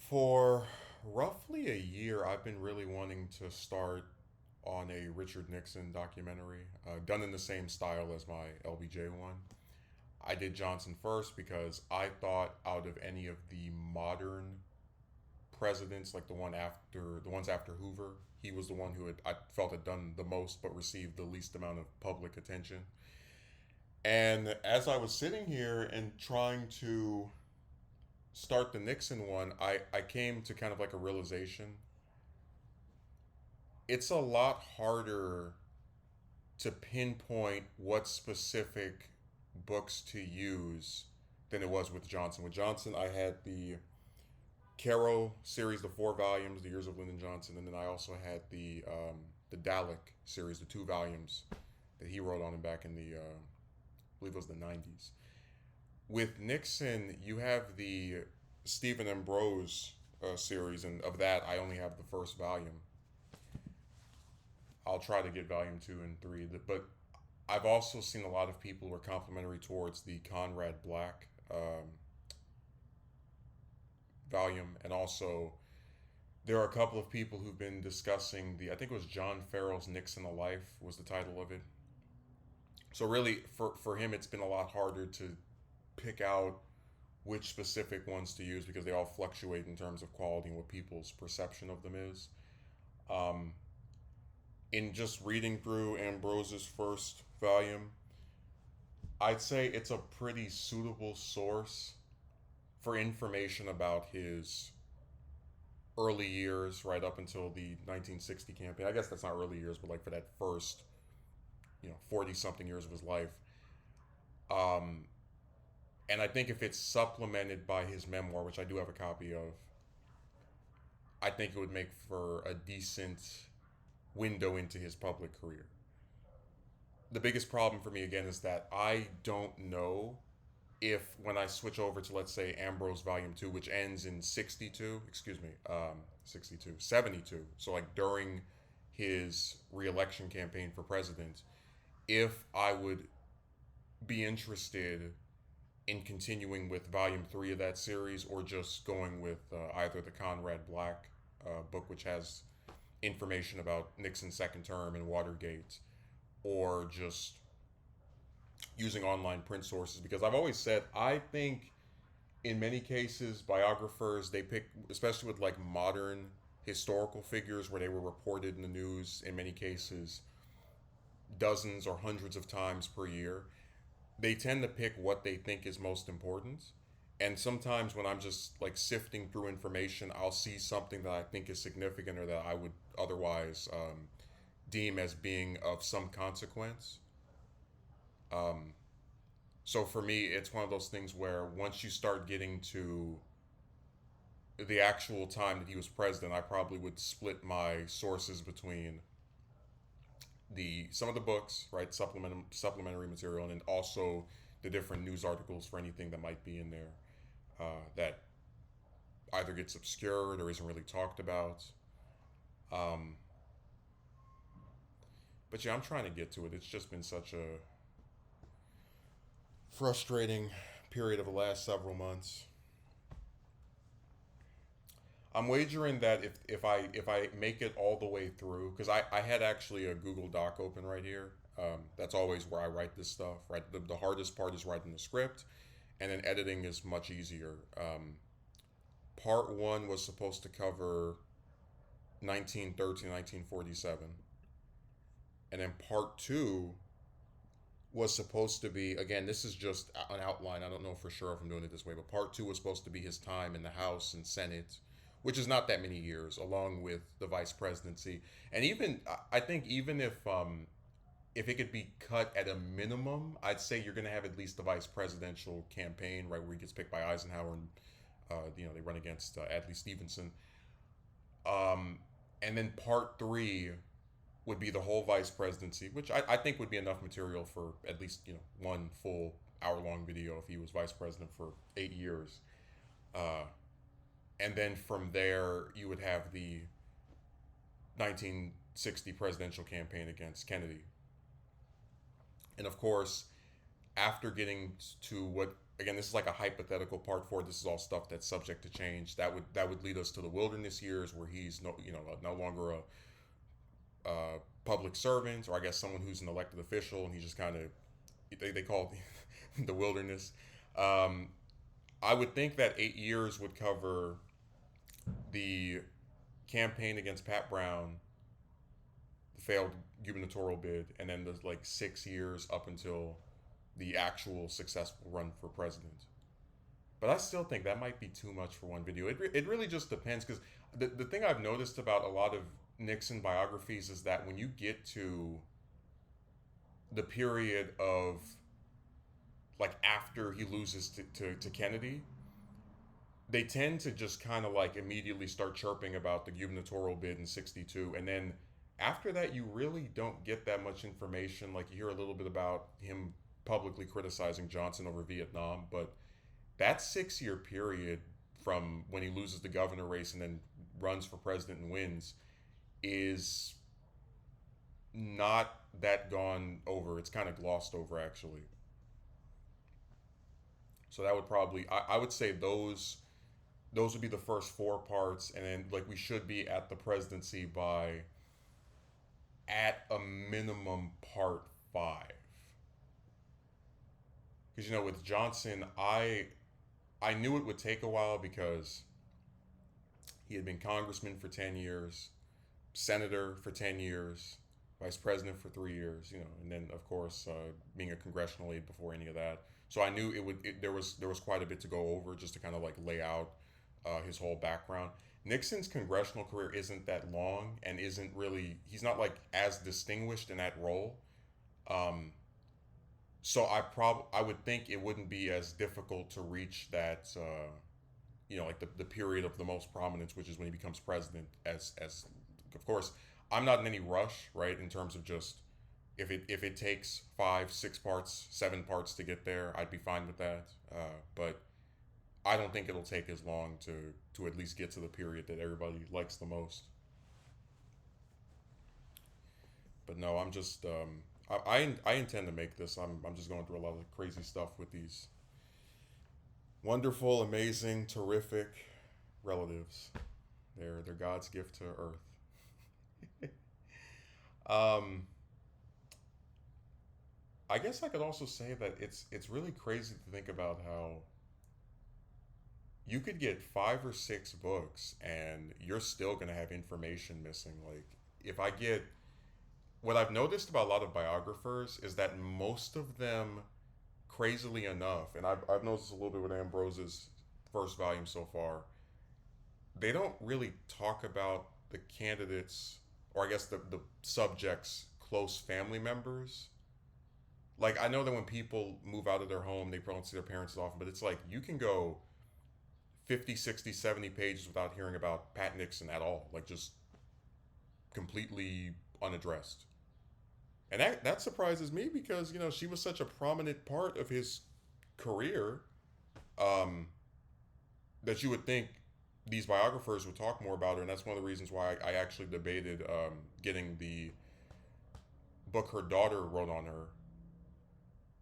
For roughly a year, I've been really wanting to start on a Richard Nixon documentary, done in the same style as my LBJ one. I did Johnson first because I thought out of any of the modern presidents, like the ones after Hoover, he was the one who I felt had done the most but received the least amount of public attention. And as I was sitting here and trying to start the Nixon one, I came to kind of like a realization. It's a lot harder to pinpoint what specific books to use than it was with Johnson. With Johnson, I had the Caro series, the 4 volumes, The Years of Lyndon Johnson, and then I also had the Dalek series, the 2 volumes that he wrote on him back in I believe it was the 90s. With Nixon, you have the Stephen Ambrose series, and of that, I only have the first volume. I'll try to get volume 2 and 3, but I've also seen a lot of people who are complimentary towards the Conrad Black volume, and also there are a couple of people who've been discussing I think it was John Farrell's Nixon a Life was the title of it. So really, for him, it's been a lot harder to pick out which specific ones to use because they all fluctuate in terms of quality and what people's perception of them is. Um, in just reading through Ambrose's first volume, I'd say it's a pretty suitable source for information about his early years, right up until the 1960 campaign. I guess that's not early years, but like for that first, 40 something years of his life. Um, and I think if it's supplemented by his memoir, which I do have a copy of, I think it would make for a decent window into his public career. The biggest problem for me again is that I don't know if when I switch over to, let's say, Ambrose Volume 2, which ends in 62, excuse me, 62, 72, so like during his reelection campaign for president, if I would be interested in continuing with Volume 3 of that series or just going with either the Conrad Black book, which has information about Nixon's second term and Watergate, or just using online print sources. Because I've always said, I think in many cases, biographers, they pick, especially with like modern historical figures where they were reported in the news in many cases dozens or hundreds of times per year, they tend to pick what they think is most important. And sometimes when I'm just like sifting through information, I'll see something that I think is significant or that I would otherwise deem as being of some consequence. Um, so for me, it's one of those things where once you start getting to the actual time that he was president, I probably would split my sources between the some of the books, right, supplementary material, and then also the different news articles for anything that might be in there that either gets obscured or isn't really talked about. Um, but yeah, I'm trying to get to it. It's just been such a frustrating period of the last several months. I'm wagering that if I make it all the way through, because I had actually a Google Doc open right here. That's always where I write this stuff. Right, the hardest part is writing the script, and then editing is much easier. Part one was supposed to cover 1913, 1947, and then part two was supposed to be, again, this is just an outline. I don't know for sure if I'm doing it this way, but part two was supposed to be his time in the House and Senate, which is not that many years, along with the vice presidency. And even I think even if it could be cut at a minimum, I'd say you're going to have at least the vice presidential campaign, right, where he gets picked by Eisenhower, and they run against Adlai Stevenson. And then part three would be the whole vice presidency, which I think would be enough material for at least one full hour-long video if he was vice president for 8 years. Uh, and then from there, you would have the 1960 presidential campaign against Kennedy. And of course, after getting to what again, this is like a hypothetical part four. This is all stuff that's subject to change. That would lead us to the wilderness years where he's no longer a public servant, or I guess someone who's an elected official, and he just kind of they call it the wilderness. Um, I would think that 8 years would cover the campaign against Pat Brown, the failed gubernatorial bid, and then there's like 6 years up until the actual successful run for president. But I still think that might be too much for one video. It really just depends, because the thing I've noticed about a lot of Nixon biographies is that when you get to the period of like after he loses to Kennedy, they tend to just kind of like immediately start chirping about the gubernatorial bid in 62. And then after that, you really don't get that much information. Like you hear a little bit about him publicly criticizing Johnson over Vietnam, but that 6 year period from when he loses the governor race and then runs for president and wins is not that gone over. It's kind of glossed over, actually. So that would probably, I would say those would be the first four parts, and then like we should be at the presidency by at a minimum part five. Because with Johnson, I knew it would take a while because he had been congressman for 10 years, senator for 10 years, vice president for 3 years, and then of course being a congressional aide before any of that. So I knew there was quite a bit to go over just to kind of like lay out his whole background. Nixon's congressional career isn't that long and he's not like as distinguished in that role. So I would think it wouldn't be as difficult to reach that, like the period of the most prominence, which is when he becomes president. As of course, I'm not in any rush, right? In terms of just if it takes 5, 6 parts, 7 parts to get there, I'd be fine with that. But I don't think it'll take as long to at least get to the period that everybody likes the most. But no, I'm just I intend to make this. I'm just going through a lot of crazy stuff with these wonderful, amazing, terrific relatives. They're God's gift to Earth. I guess I could also say that it's really crazy to think about how you could get 5 or 6 books and you're still gonna have information missing. Like if I get what I've noticed about a lot of biographers is that most of them, crazily enough, and I've noticed a little bit with Ambrose's first volume so far, they don't really talk about the candidates, or I guess the subjects' close family members. Like I know that when people move out of their home, they probably don't see their parents as often, but it's like you can go 50, 60, 70 pages without hearing about Pat Nixon at all. Like just completely unaddressed. And that surprises me because, she was such a prominent part of his career, that you would think these biographers would talk more about her. And that's one of the reasons why I actually debated getting the book her daughter wrote on her.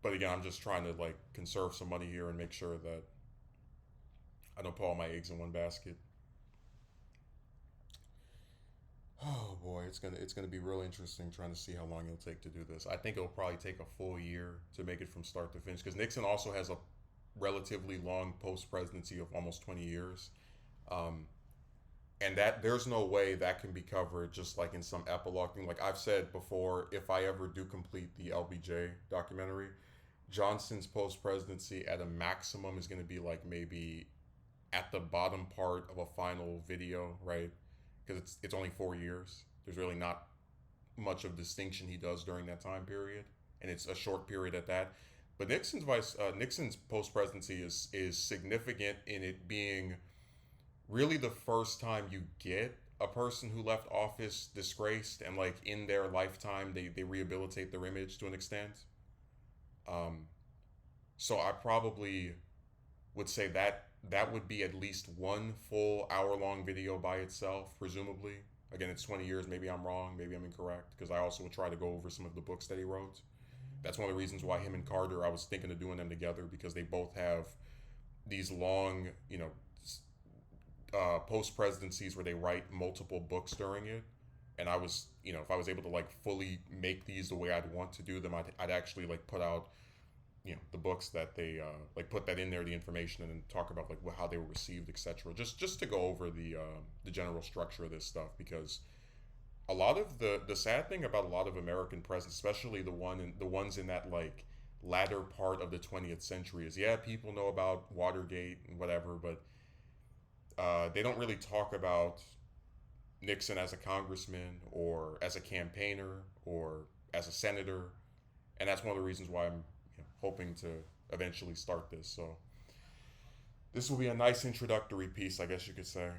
But again, I'm just trying to like conserve some money here and make sure that I don't put all my eggs in one basket. Oh boy, it's gonna be real interesting trying to see how long it'll take to do this. I think it'll probably take a full year to make it from start to finish because Nixon also has a relatively long post presidency of almost 20 years, and that there's no way that can be covered just like in some epilogue thing. Like I've said before, if I ever do complete the LBJ documentary, Johnson's post presidency at a maximum is going to be like maybe at the bottom part of a final video, right? Because it's only 4 years. There's really not much of distinction he does during that time period, and it's a short period at that. But Nixon's post presidency is significant in it being really the first time you get a person who left office disgraced, and like in their lifetime they rehabilitate their image to an extent. So I probably would say that would be at least one full hour-long video by itself, presumably. Again, it's 20 years. Maybe I'm wrong. Maybe I'm incorrect. Because I also would try to go over some of the books that he wrote. that's one of the reasons why him and Carter, I was thinking of doing them together, because they both have these long, post presidencies where they write multiple books during it. And I was, if I was able to like fully make these the way I'd want to do them, I'd actually like put out, the books that they like put that in there, the information, and then talk about like how they were received, etc. Just to go over the general structure of this stuff, because a lot of the sad thing about a lot of American presidents, especially the ones in that like latter part of the 20th century, is yeah, people know about Watergate and whatever, but they don't really talk about Nixon as a congressman or as a campaigner or as a senator, and that's one of the reasons why I'm hoping to eventually start this. So this will be a nice introductory piece, I guess you could say.